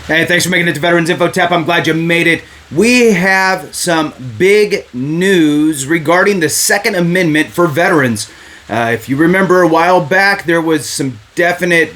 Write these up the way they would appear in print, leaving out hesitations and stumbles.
Hey, thanks for making it to Veterans Info Tap. I'm glad you made it. We have some big news regarding the Second Amendment for veterans. If you remember a while back, there was some definite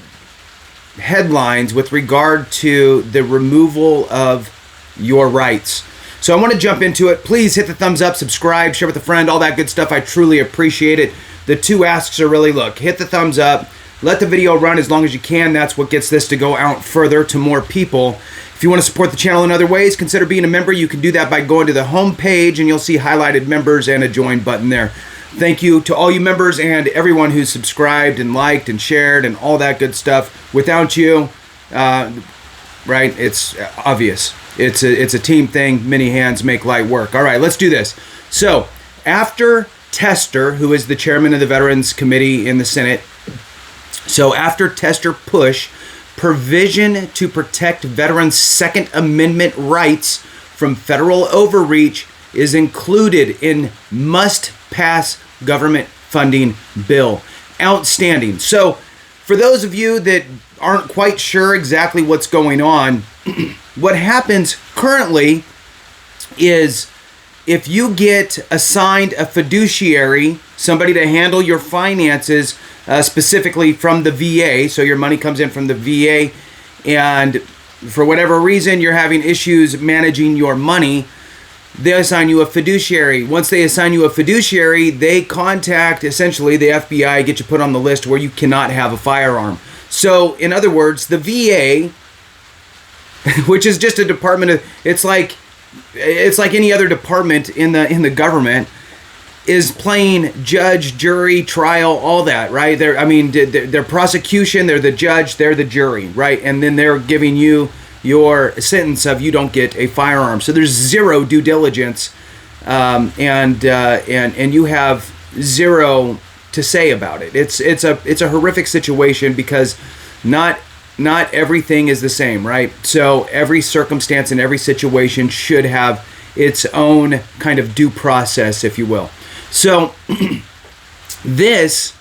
headlines with regard to the removal of your rights. So I want to jump into it. Please hit the thumbs up, subscribe, share with a friend, all that good stuff. I truly appreciate it. The two asks are really, look, hit the thumbs up. Let the video run as long as you can. That's what gets this to go out further to more people. If you want to support the channel in other ways, consider being a member. You can do that by going to the home page and you'll see highlighted members and a join button there. Thank you to all you members and everyone who's subscribed and liked and shared and all that good stuff. Without you, right, it's obvious. It's a team thing. Many hands make light work. All right, let's do this. So after Tester, who is the chairman of the Veterans Committee in the Senate, so after Tester push, provision to protect veterans' Second Amendment rights from federal overreach is included in must-pass government funding bill. Outstanding. So for those of you that aren't quite sure exactly what's going on, what happens currently is if you get assigned a fiduciary, somebody to handle your finances, specifically from the VA, so your money comes in from the VA, and for whatever reason you're having issues managing your money, they assign you a fiduciary. Once they assign you a fiduciary, they contact essentially the FBI, get you put on the list where you cannot have a firearm. So in other words, the VA, which is just a department of, it's like any other department in the government, is playing judge, jury, trial, all that, right? They're prosecution, they're the judge, they're the jury, right? And then they're giving you your sentence of you don't get a firearm. So there's zero due diligence, and you have zero to say about it. It's a horrific situation because not everything is the same, right? So every circumstance and every situation should have its own kind of due process, if you will. So this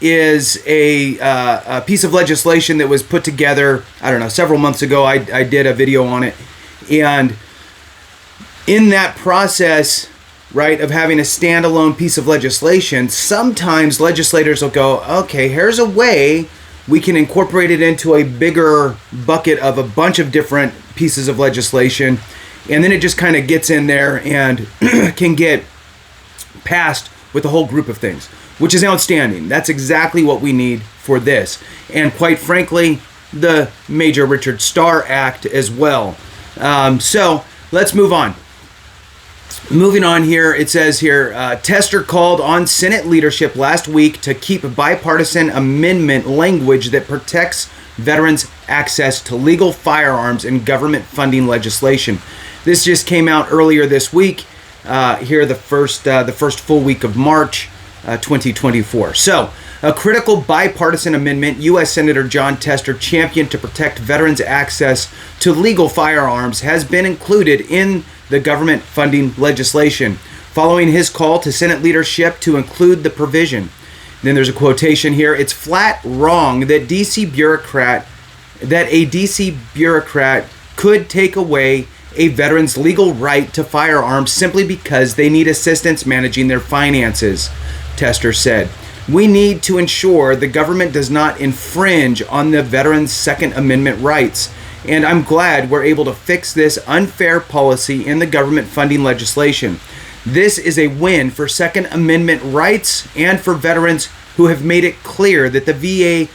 is a piece of legislation that was put together, I don't know, several months ago. I did a video on it. And in that process, right, of having a standalone piece of legislation, sometimes legislators will go, okay, here's a way we can incorporate it into a bigger bucket of a bunch of different pieces of legislation. And then it just kind of gets in there and can get passed with a whole group of things, which is outstanding. That's exactly what we need for this. And quite frankly, the Major Richard Starr Act as well. So let's move on. Moving on here, it says here, Tester called on Senate leadership last week to keep bipartisan amendment language that protects veterans' access to legal firearms in government funding legislation. This just came out earlier this week. Here the first full week of March 2024. So a critical bipartisan amendment U.S. Senator Jon Tester championed to protect veterans' access to legal firearms has been included in the government funding legislation, following his call to Senate leadership to include the provision. Then there's a quotation here. It's flat wrong that a DC bureaucrat could take away a veteran's legal right to firearms simply because they need assistance managing their finances, Tester said. We need to ensure the government does not infringe on the veterans' Second Amendment rights, and I'm glad we're able to fix this unfair policy in the government funding legislation. This is a win for Second Amendment rights and for veterans who have made it clear that the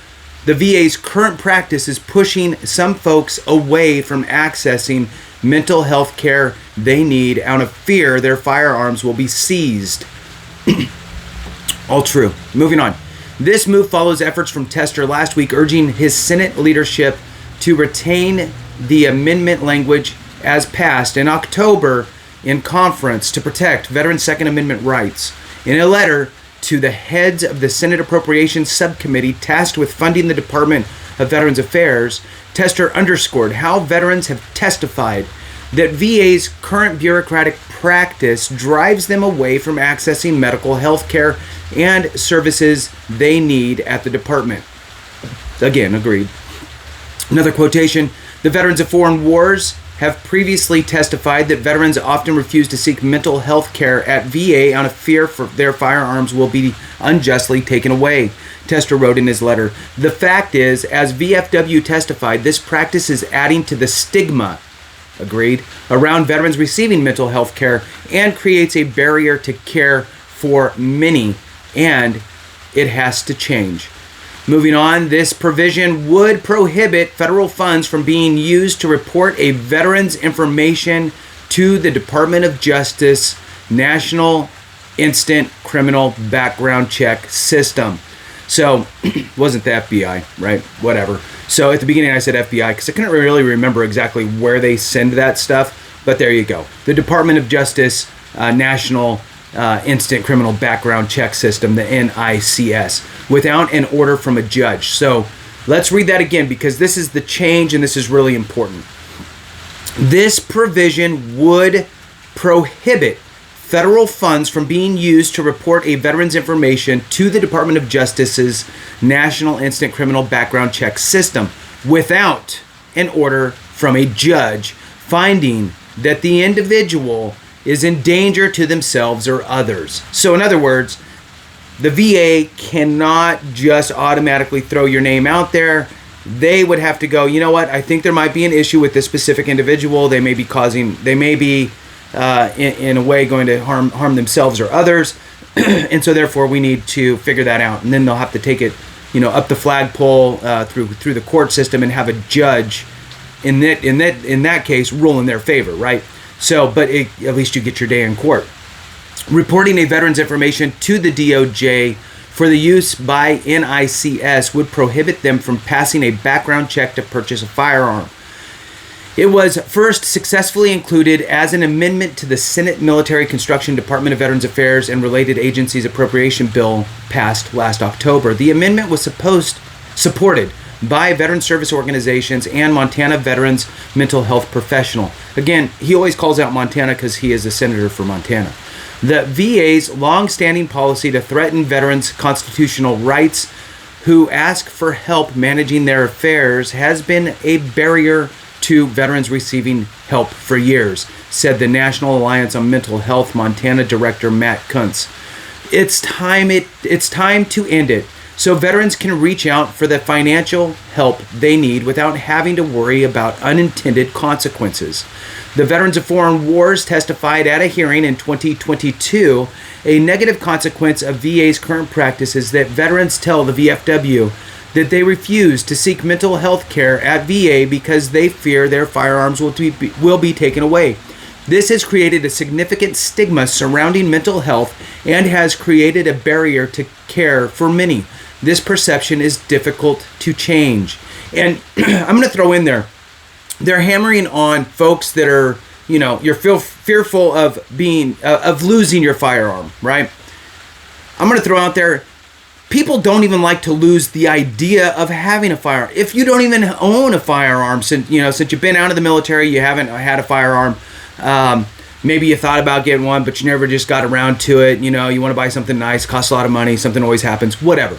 VA's current practice is pushing some folks away from accessing mental health care they need out of fear their firearms will be seized. All true. Moving on. This move follows efforts from Tester last week urging his Senate leadership to retain the amendment language as passed in October in conference to protect veterans' Second Amendment rights. In a letter to the heads of the Senate Appropriations Subcommittee tasked with funding the Department of Veterans Affairs, Tester underscored how veterans have testified that VA's current bureaucratic practice drives them away from accessing medical health care and services they need at the department. Again, agreed. Another quotation, The veterans of foreign wars have previously testified that veterans often refuse to seek mental health care at VA out of fear for their firearms will be unjustly taken away. Tester wrote in his letter, "The fact is, as VFW testified, this practice is adding to the stigma," agreed, "around veterans receiving mental health care and creates a barrier to care for many, and it has to change." Moving on, this provision would prohibit federal funds from being used to report a veteran's information to the Department of Justice National Instant Criminal Background Check System. So, wasn't the FBI, right? Whatever. So at the beginning I said FBI because I couldn't really remember exactly where they send that stuff, but there you go. The Department of Justice National Instant Criminal Background Check System, the NICS, without an order from a judge. So let's read that again because this is the change and this is really important. This provision would prohibit federal funds from being used to report a veteran's information to the Department of Justice's National Instant Criminal Background Check System without an order from a judge finding that the individual is in danger to themselves or others. So in other words, the VA cannot just automatically throw your name out there. They would have to go, you know what, I think there might be an issue with this specific individual. They may be in a way going to harm themselves or others. And so therefore we need to figure that out. And then they'll have to take it, up the flagpole through the court system and have a judge in that case rule in their favor, right? So, but at least you get your day in court. Reporting a veteran's information to the DOJ for the use by NICS would prohibit them from passing a background check to purchase a firearm. It was first successfully included as an amendment to the Senate Military Construction Department of Veterans Affairs and Related Agencies Appropriation Bill passed last October. The amendment was supported by veteran service organizations and Montana veterans mental health professional. Again, he always calls out Montana because he is a senator for Montana. The VA's long-standing policy to threaten veterans' constitutional rights who ask for help managing their affairs has been a barrier to veterans receiving help for years, said the National Alliance on Mental Health Montana Director Matt Kuntz. It's time to end it, so veterans can reach out for the financial help they need without having to worry about unintended consequences. The veterans of foreign wars testified at a hearing in 2022. A negative consequence of VA's current practice is that veterans tell the VFW that they refuse to seek mental health care at VA because they fear their firearms will be taken away. This has created a significant stigma surrounding mental health and has created a barrier to care for many. This perception is difficult to change. And I'm going to throw in there, they're hammering on folks that are, you're fearful of losing your firearm, right? I'm going to throw out there, people don't even like to lose the idea of having a firearm. If you don't even own a firearm, since you've been out of the military, you haven't had a firearm. Maybe you thought about getting one, but you never just got around to it. You want to buy something nice, costs a lot of money, something always happens, whatever.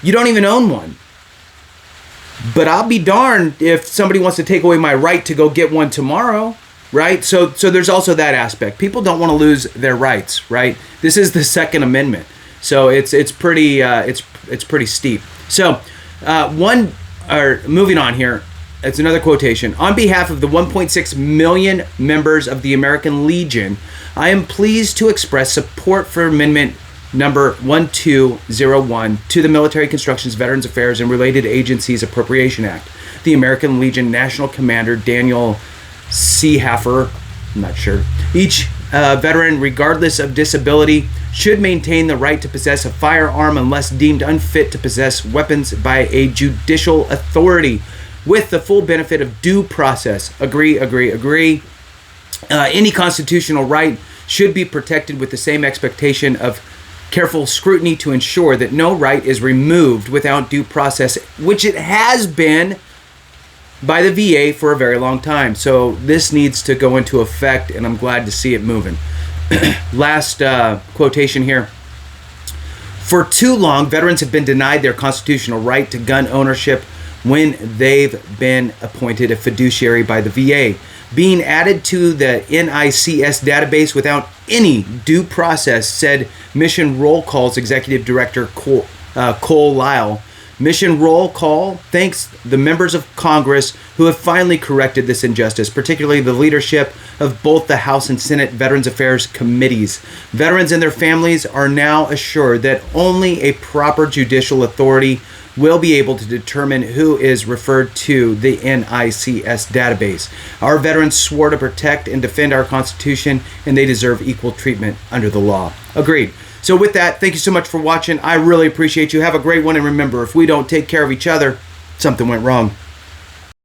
You don't even own one. But I'll be darned if somebody wants to take away my right to go get one tomorrow, right? So there's also that aspect. People don't want to lose their rights, right? This is the Second Amendment. So it's pretty steep. So moving on here, it's another quotation. On behalf of the 1.6 million members of the American Legion, I am pleased to express support for Amendment number 1201 to the Military Constructions, Veterans Affairs, and Related Agencies Appropriation Act. The American Legion National Commander Daniel C. Haffer, I'm not sure. Each veteran, regardless of disability, should maintain the right to possess a firearm unless deemed unfit to possess weapons by a judicial authority with the full benefit of due process. Agree. Any constitutional right should be protected with the same expectation of careful scrutiny to ensure that no right is removed without due process, which it has been by the VA for a very long time. So this needs to go into effect, and I'm glad to see it moving. Last quotation here. For too long, veterans have been denied their constitutional right to gun ownership when they've been appointed a fiduciary by the VA. Being added to the NICS database without any due process, said Mission Roll Call's Executive Director Cole Lyle. Mission Roll Call thanks the members of Congress who have finally corrected this injustice, particularly the leadership of both the House and Senate Veterans Affairs committees. Veterans and their families are now assured that only a proper judicial authority will be able to determine who is referred to the NICS database. Our veterans swore to protect and defend our Constitution, and they deserve equal treatment under the law. Agreed. So with that, thank you so much for watching. I really appreciate you. Have a great one. And remember, if we don't take care of each other, something went wrong.